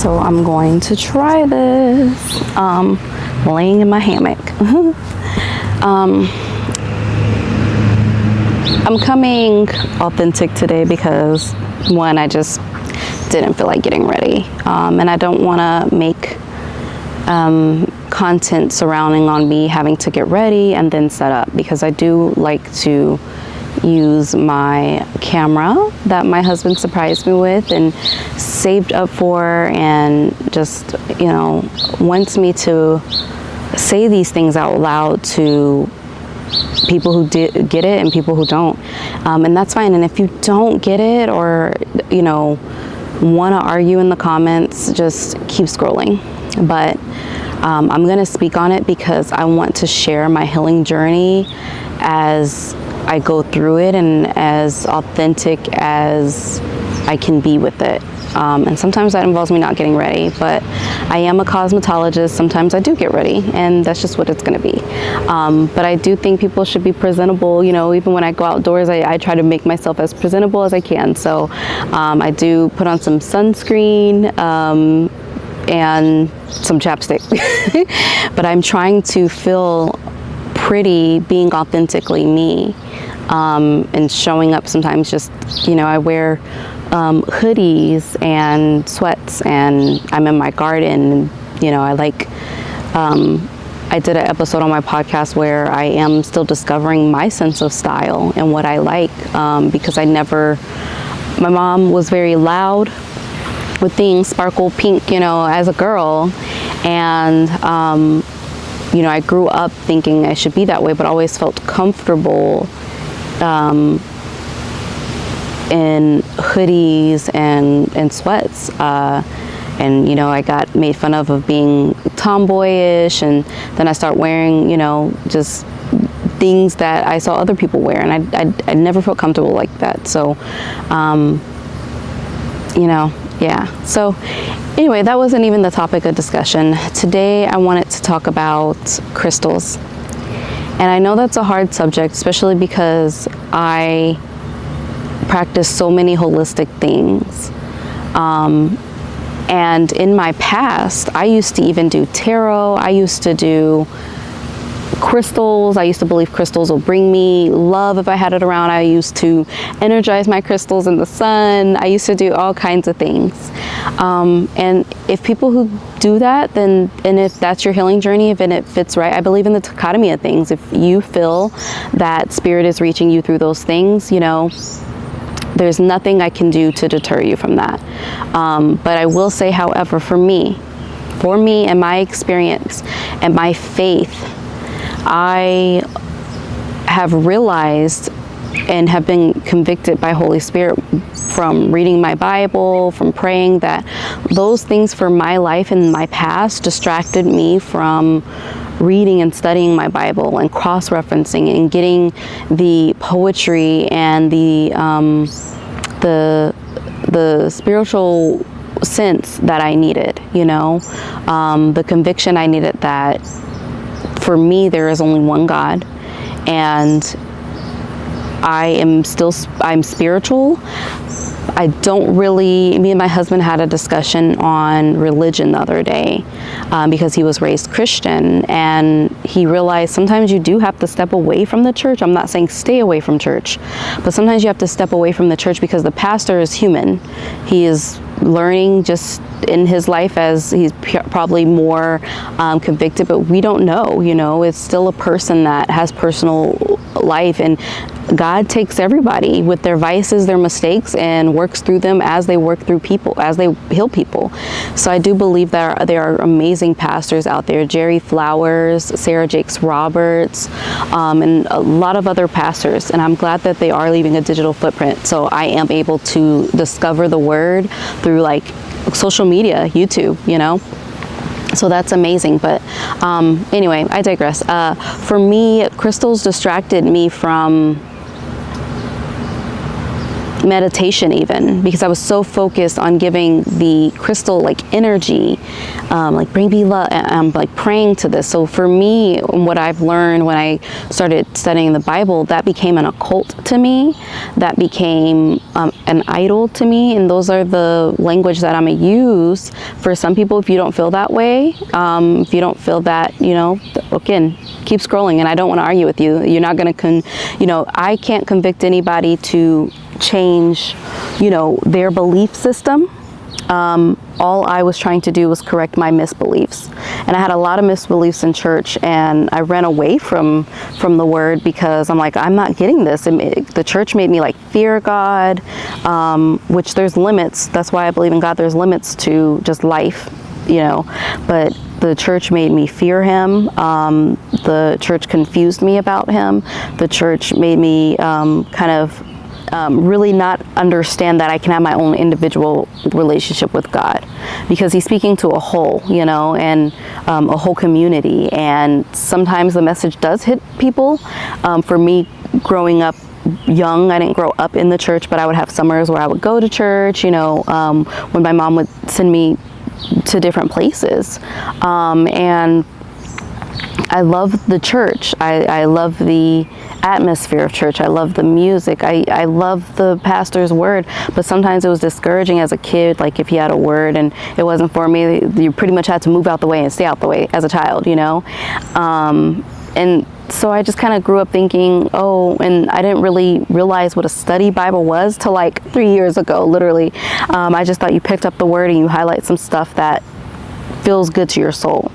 So I'm going to try this, laying in my hammock. I'm coming authentic today because, one, I just didn't feel like getting ready, and I don't want to make content surrounding on me having to get ready and then set up, because I do like to use my camera that my husband surprised me with and saved up for, and just, you know, wants me to say these things out loud to people who get it and people who don't, and that's fine. And if you don't get it, or, you know, want to argue in the comments, just keep scrolling. But I'm going to speak on it because I want to share my healing journey as I go through it, and as authentic as I can be with it. And sometimes that involves me not getting ready, but I am a cosmetologist. Sometimes I do get ready, and that's just what it's going to be. But I do think people should be presentable. You know, even when I go outdoors, I try to make myself as presentable as I can. So I do put on some sunscreen and some chapstick. But I'm trying to feel pretty being authentically me, and showing up sometimes. Just, you know, I wear hoodies and sweats, and I'm in my garden. You know, I like, I did an episode on my podcast where I am still discovering my sense of style and what I like, because my mom was very loud with things sparkle pink, you know, as a girl. And, you know, I grew up thinking I should be that way, but always felt comfortable in hoodies and sweats, and, you know, I got made fun of being tomboyish, and then I start wearing, you know, just things that I saw other people wear, and I never felt comfortable like that. So you know, yeah. So anyway, that wasn't even the topic of discussion. Today I wanted to talk about crystals, and I know that's a hard subject, especially because I practice so many holistic things, and in my past I used to even do tarot. I used to do crystals. I used to believe crystals will bring me love if I had it around. I used to energize my crystals in the sun. I used to do all kinds of things, and if people who do that, then, and if that's your healing journey, if it fits right, I believe in the dichotomy of things. If you feel that spirit is reaching you through those things, you know, there's nothing I can do to deter you from that. But I will say, however, for me and my experience and my faith, I have realized and have been convicted by Holy Spirit from reading my Bible, from praying, that those things for my life and my past distracted me from reading and studying my Bible and cross-referencing and getting the poetry and the spiritual sense that I needed, you know, the conviction I needed that for me there is only one God, and I'm spiritual. I don't really, me and my husband had a discussion on religion the other day, because he was raised Christian, and he realized sometimes you do have to step away from the church. I'm not saying stay away from church, but sometimes you have to step away from the church because the pastor is human. He is learning just in his life, as he's probably more convicted, but we don't know, you know, it's still a person that has personal life, and God takes everybody with their vices, their mistakes, and works through them as they work through people, as they heal people. So I do believe that there are amazing pastors out there, Jerry Flowers, Sarah Jakes Roberts, and a lot of other pastors, and I'm glad that they are leaving a digital footprint. So I am able to discover the word through like social media, YouTube, you know. So that's amazing. But anyway, I digress. For me, crystals distracted me from meditation even, because I was so focused on giving the crystal like energy, like bring me love. I'm like praying to this. So for me, what I've learned when I started studying the Bible, that became an occult to me, that became an idol to me, and those are the language that I'm gonna use for some people. If you don't feel that way, if you don't feel that, you know, again, keep scrolling, and I don't want to argue with you. You're not gonna I can't convict anybody to change, you know, their belief system. All I was trying to do was correct my misbeliefs, and I had a lot of misbeliefs in church, and I ran away from the word because I'm like, I'm not getting this. And the church made me like fear God, which there's limits. That's why I believe in God. There's limits to just life, you know, but the church made me fear him. The church confused me about him. The church made me really not understand that I can have my own individual relationship with God, because he's speaking to a whole, you know, and a whole community. And sometimes the message does hit people. For me, growing up young, I didn't grow up in the church, but I would have summers where I would go to church, you know, when my mom would send me to different places. And I love the church. I love the atmosphere of church. I love the music. I love the pastor's word, but sometimes it was discouraging as a kid. Like if he had a word and it wasn't for me, you pretty much had to move out the way and stay out the way as a child, you know? And so I just kind of grew up thinking, oh, and I didn't really realize what a study Bible was till like 3 years ago, literally. I just thought you picked up the word and you highlight some stuff that feels good to your soul.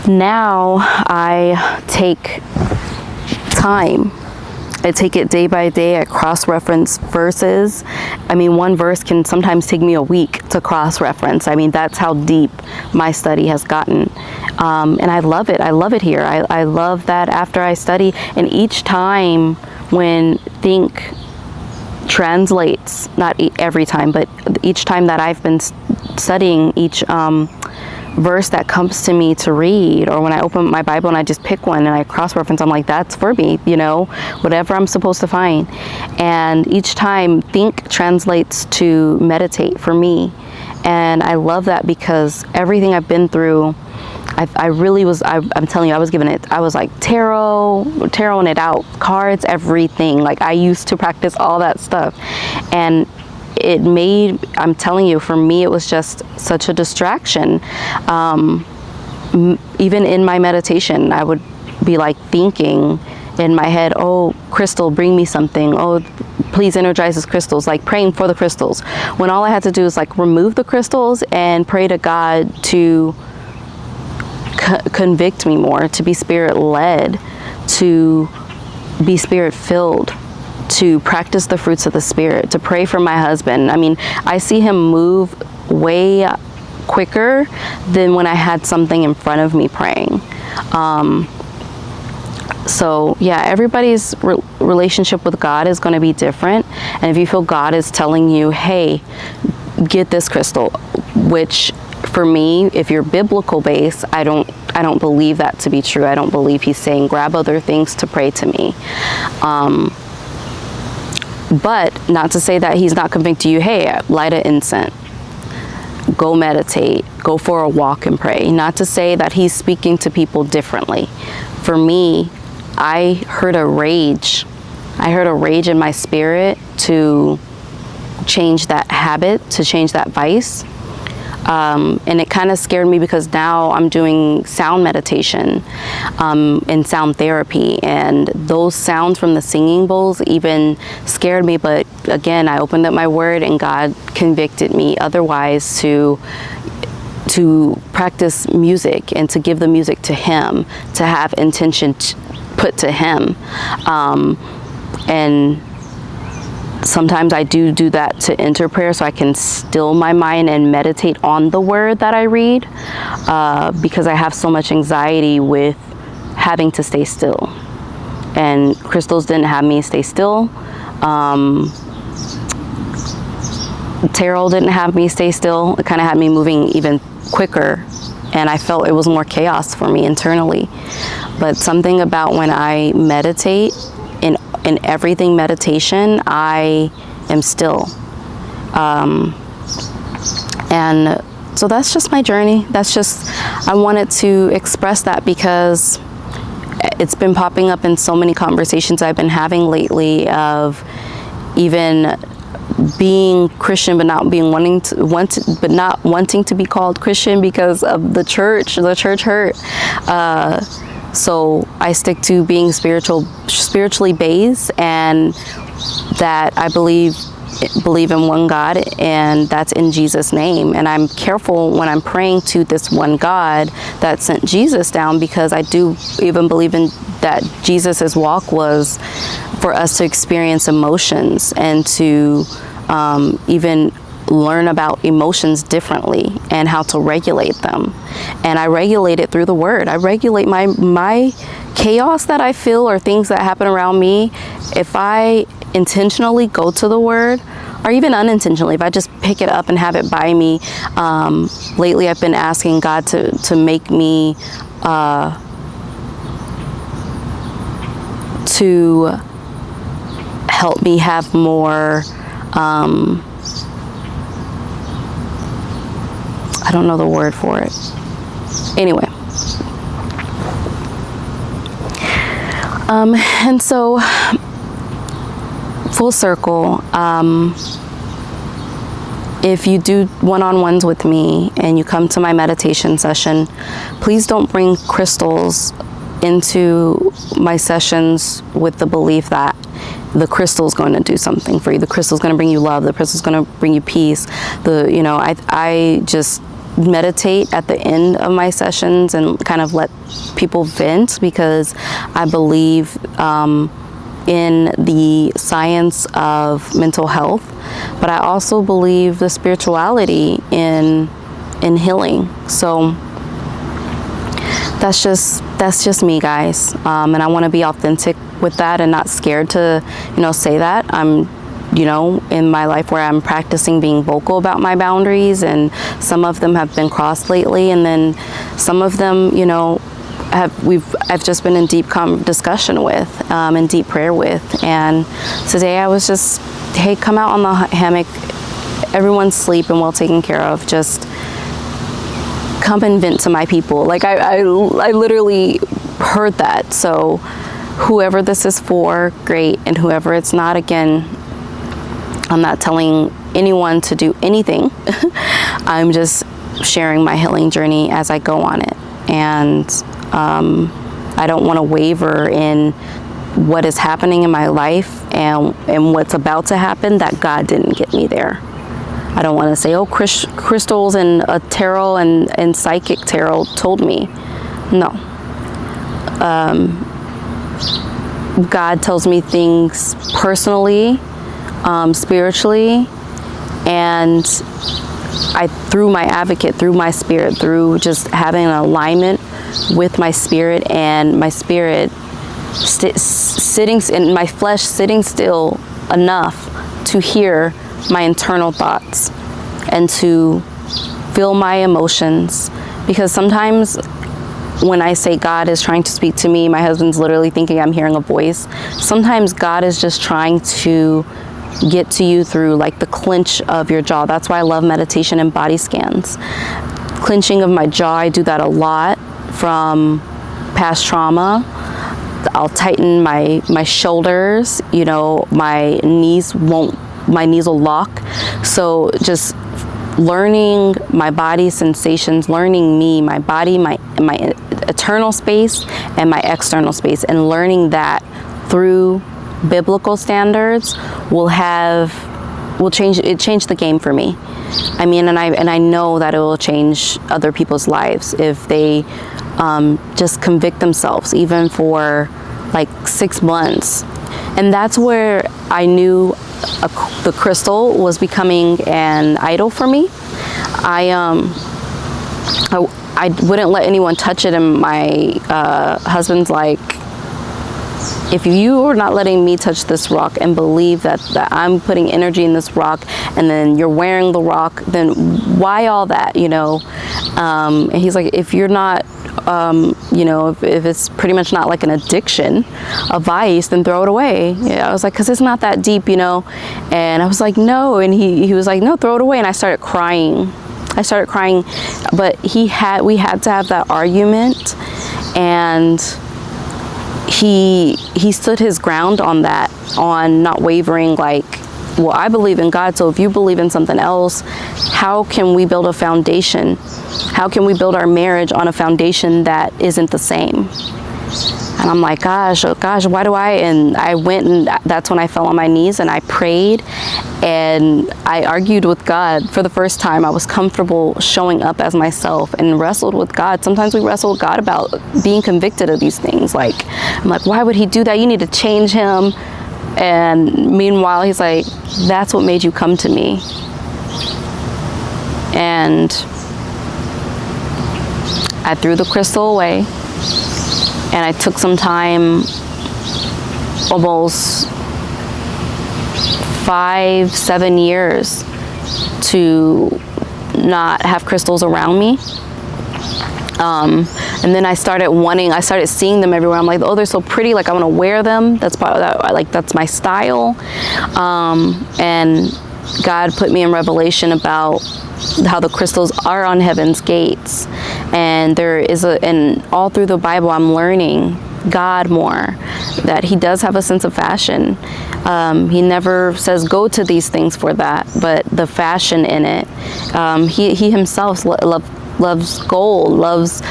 Now I take time. I take it day by day. I cross-reference verses. I mean, one verse can sometimes take me a week to cross-reference. I mean, that's how deep my study has gotten. And I love it. I love it here. I love that after I study, and each time when Think translates, not every time, but each time that I've been studying each verse that comes to me to read, or when I open my Bible and I just pick one and I cross-reference, I'm like, that's for me, you know, whatever I'm supposed to find. And each time Think translates to meditate for me. And I love that because everything I've been through, I really was, I'm telling you, I was giving it, I was like taroting it out, cards, everything. Like I used to practice all that stuff. And it made, I'm telling you, for me, it was just such a distraction. Even in my meditation, I would be like thinking in my head, oh, crystal, bring me something. Oh, please energize these crystals, like praying for the crystals. When all I had to do is like remove the crystals and pray to God to convict me more, to be spirit led, to be spirit filled, to practice the fruits of the Spirit, to pray for my husband. I mean, I see him move way quicker than when I had something in front of me praying. So yeah, everybody's relationship with God is going to be different. And if you feel God is telling you, hey, get this crystal, which for me, if you're biblical based, I don't believe that to be true. I don't believe he's saying grab other things to pray to me. But not to say that he's not convicting you, hey, light an incense, go meditate, go for a walk and pray. Not to say that he's speaking to people differently. For me, I heard a rage in my spirit to change that habit, to change that vice. And it kind of scared me because now I'm doing sound meditation and sound therapy, and those sounds from the singing bowls even scared me. But again, I opened up my word and God convicted me otherwise to practice music and to give the music to him, to have intention put to him. And sometimes I do that to enter prayer so I can still my mind and meditate on the word that I read, because I have so much anxiety with having to stay still. And crystals didn't have me stay still. Tarot didn't have me stay still. It kind of had me moving even quicker, and I felt it was more chaos for me internally. But something about when I meditate in everything meditation, I am still. And so that's just my journey. I wanted to express that because it's been popping up in so many conversations I've been having lately, of even being Christian but not wanting to be called Christian because of the church hurt. So I stick to being spiritually based, and that I believe in one God, and that's in Jesus' name. And I'm careful when I'm praying to this one God that sent Jesus down, because I do even believe in that Jesus's walk was for us to experience emotions and to even learn about emotions differently and how to regulate them. And I regulate it through the word. I regulate my chaos that I feel, or things that happen around me. If I intentionally go to the word, or even unintentionally, if I just pick it up and have it by me. Lately I've been asking God to make me to help me have more I don't know the word for it. Anyway. And so, full circle, if you do one-on-ones with me and you come to my meditation session, please don't bring crystals into my sessions with the belief that the crystal is going to do something for you. The crystal is going to bring you love. The crystal is going to bring you peace. I just meditate at the end of my sessions and kind of let people vent, because I believe in the science of mental health, but I also believe the spirituality in healing. So that's just me, guys, and I want to be authentic with that and not scared to say that. I'm in my life where I'm practicing being vocal about my boundaries, and some of them have been crossed lately, and then some of them I've just been in deep discussion with, and deep prayer with. And today I was just, hey, come out on the hammock, everyone's asleep and well taken care of, just come and vent to my people. Like I literally heard that. So whoever this is for, great, and whoever it's not, again, I'm not telling anyone to do anything. I'm just sharing my healing journey as I go on it. And I don't want to waver in what is happening in my life and what's about to happen, that God didn't get me there. I don't want to say, oh, crystals and tarot and psychic tarot told me. No. God tells me things personally, spiritually, and through my advocate, through my spirit, through just having an alignment with my spirit, and my spirit sitting in my flesh, sitting still enough to hear my internal thoughts and to feel my emotions. Because sometimes when I say God is trying to speak to me, my husband's literally thinking I'm hearing a voice. Sometimes God is just trying to get to you through like the clench of your jaw. That's why I love meditation and body scans. Clenching of my jaw, I do that a lot from past trauma. I'll tighten my shoulders, my knees will lock. So just learning my body sensations, learning me, my body, my internal space and my external space, and learning that through biblical standards will change the game for me. I mean, and I know that it will change other people's lives if they just convict themselves, even for like 6 months. And that's where I knew the crystal was becoming an idol for me. I wouldn't let anyone touch it, and my husband's like, if you are not letting me touch this rock and believe that I'm putting energy in this rock, and then you're wearing the rock, then why all that, And he's like, if you're not if it's pretty much not like an addiction, a vice, then throw it away. Yeah, I was like, because it's not that deep, and I was like, no, and he was like, no, throw it away. And I started crying, but we had to have that argument, and he stood his ground on that, on not wavering, like, well, I believe in God, so if you believe in something else, how can we build a foundation? How can we build our marriage on a foundation that isn't the same? And I'm like, gosh, why do I? And I went, and that's when I fell on my knees and I prayed and I argued with God for the first time. I was comfortable showing up as myself and wrestled with God. Sometimes we wrestle with God about being convicted of these things. Like, I'm like, why would he do that? You need to change him. And meanwhile, he's like, that's what made you come to me. And I threw the crystal away, and I took some time, almost 5-7 years, to not have crystals around me. And then I started seeing them everywhere. I'm like, oh, they're so pretty. Like, I want to wear them. That's part of that. That's my style. And God put me in revelation about how the crystals are on heaven's gates. And there is and all through the Bible, I'm learning God more, that he does have a sense of fashion. He never says go to these things for that, but the fashion in it. He himself loves gold, loves,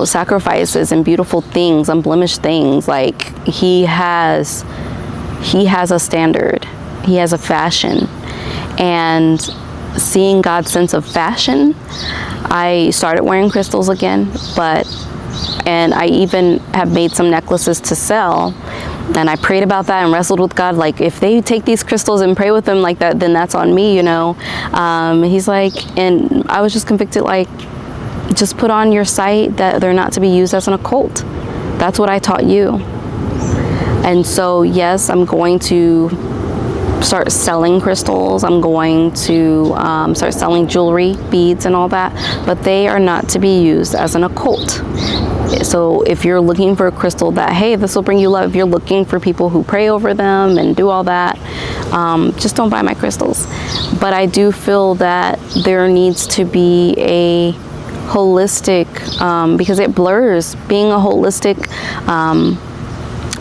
sacrifices and beautiful things, unblemished things. Like, he has a standard, he has a fashion. And seeing God's sense of fashion, I started wearing crystals again, and I even have made some necklaces to sell. And I prayed about that and wrestled with God, like, if they take these crystals and pray with them like that, then that's on me, He's like, and I was just convicted, like, just put on your site that they're not to be used as an occult. That's what I taught you. And so, yes, I'm going to start selling crystals. I'm going to start selling jewelry, beads and all that, but they are not to be used as an occult. So if you're looking for a crystal that, hey, this will bring you love, if you're looking for people who pray over them and do all that, just don't buy my crystals. But I do feel that there needs to be a holistic, because it blurs being a holistic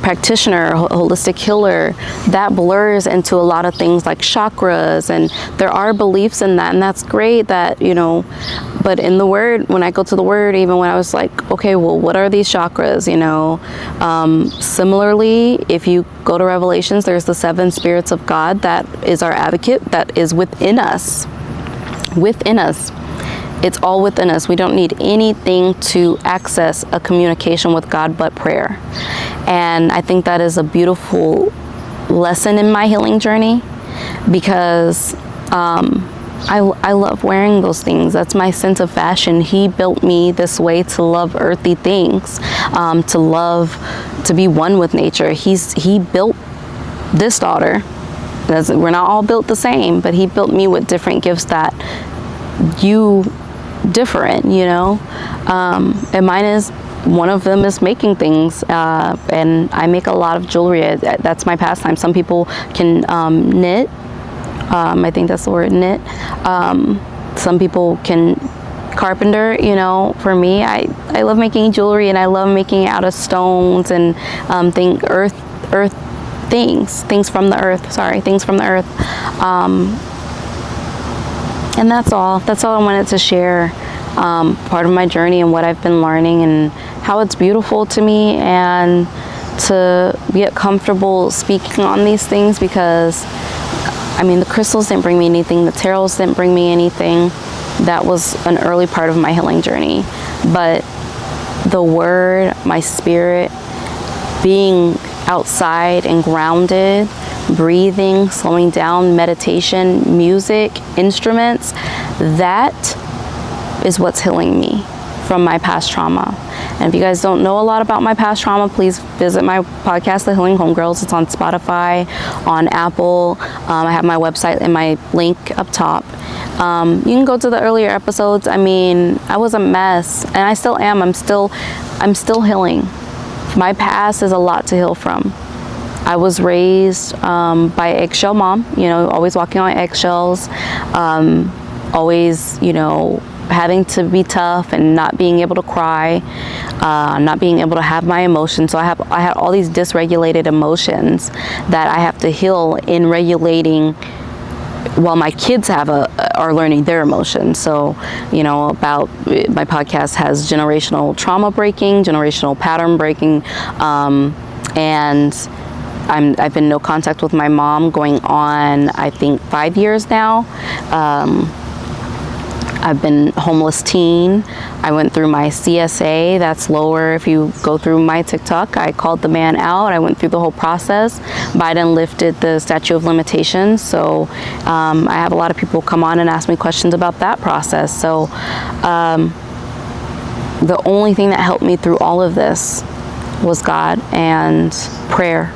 practitioner, a holistic healer, that blurs into a lot of things like chakras, and there are beliefs in that, and that's great that, but in the word, when I go to the word, even when I was like, okay, well, what are these chakras, similarly, if you go to Revelations, there's the 7 spirits of God that is our advocate, that is within us. It's all within us. We don't need anything to access a communication with God but prayer. And I think that is a beautiful lesson in my healing journey, because I love wearing those things. That's my sense of fashion. He built me this way to love earthy things, to be one with nature. He built this daughter. We're not all built the same, but he built me with different gifts that different, and mine is, one of them is making things, and I make a lot of jewelry. That's my pastime. Some people can knit, I think that's the word, knit. Some people can carpenter. For me, I love making jewelry, and I love making it out of stones and things from the earth. And that's all I wanted to share, part of my journey and what I've been learning and how it's beautiful to me, and to get comfortable speaking on these things, because the crystals didn't bring me anything, the tarots didn't bring me anything. That was an early part of my healing journey, but the word, my spirit, being outside and grounded, breathing, slowing down, meditation, music, instruments, that is what's healing me from my past trauma. And if you guys don't know a lot about my past trauma, please visit my podcast, The Healing Homegirls. It's on Spotify, on Apple. I have my website and my link up top. You can go to the earlier episodes. I mean, I was a mess, and I still am. I'm still healing. My past is a lot to heal from. I was raised by eggshell mom, you know, always walking on eggshells, always, you know, having to be tough and not being able to cry, not being able to have my emotions. So I had all these dysregulated emotions that I have to heal in regulating while my kids are learning their emotions. So, you know, about my podcast has generational trauma breaking, generational pattern breaking, and I've been in no contact with my mom going on, I think, 5 years now. I've been homeless teen. I went through my CSA, that's lower. If you go through my TikTok, I called the man out. I went through the whole process. Biden lifted the statute of limitations. So I have a lot of people come on and ask me questions about that process. So the only thing that helped me through all of this was God and prayer.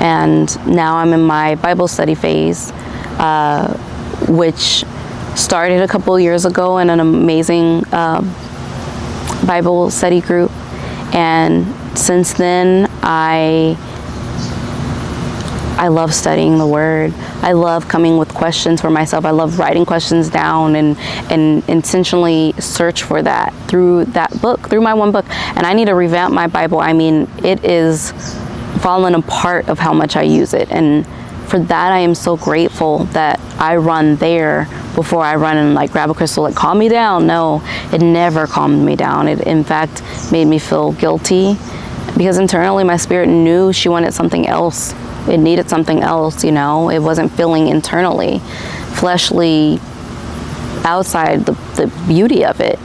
And now I'm in my Bible study phase, which started a couple years ago in an amazing Bible study group. And since then, I love studying the Word. I love coming with questions for myself. I love writing questions down and intentionally search for that through that book, through my one book. And I need to revamp my Bible. I mean, it is fallen apart of how much I use it. And for that, I am so grateful that I run there before I run and like grab a crystal, like calm me down. No, it never calmed me down. It in fact made me feel guilty because internally my spirit knew she wanted something else. It needed something else, you know. It wasn't filling internally, fleshly, outside the beauty of it,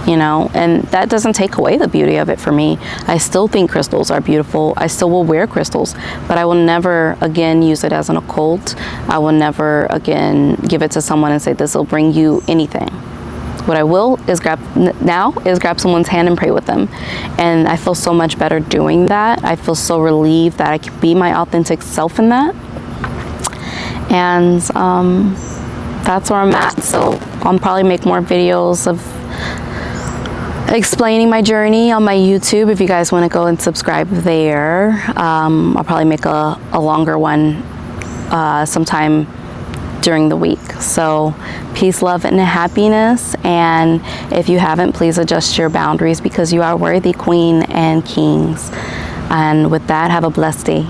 you know. And that doesn't take away the beauty of it for me. I still think crystals are beautiful. I still will wear crystals, but I will never again use it as an occult. I will never again give it to someone and say this will bring you anything. What I will is grab someone's hand and pray with them. And I feel so much better doing that. I feel so relieved that I can be my authentic self in that. And that's where I'm at. So I'll probably make more videos of explaining my journey on my YouTube if you guys want to go and subscribe there. I'll probably make a longer one sometime during the week. So peace, love, and happiness. And if you haven't, please adjust your boundaries because you are worthy, queen and kings. And with that, have a blessed day.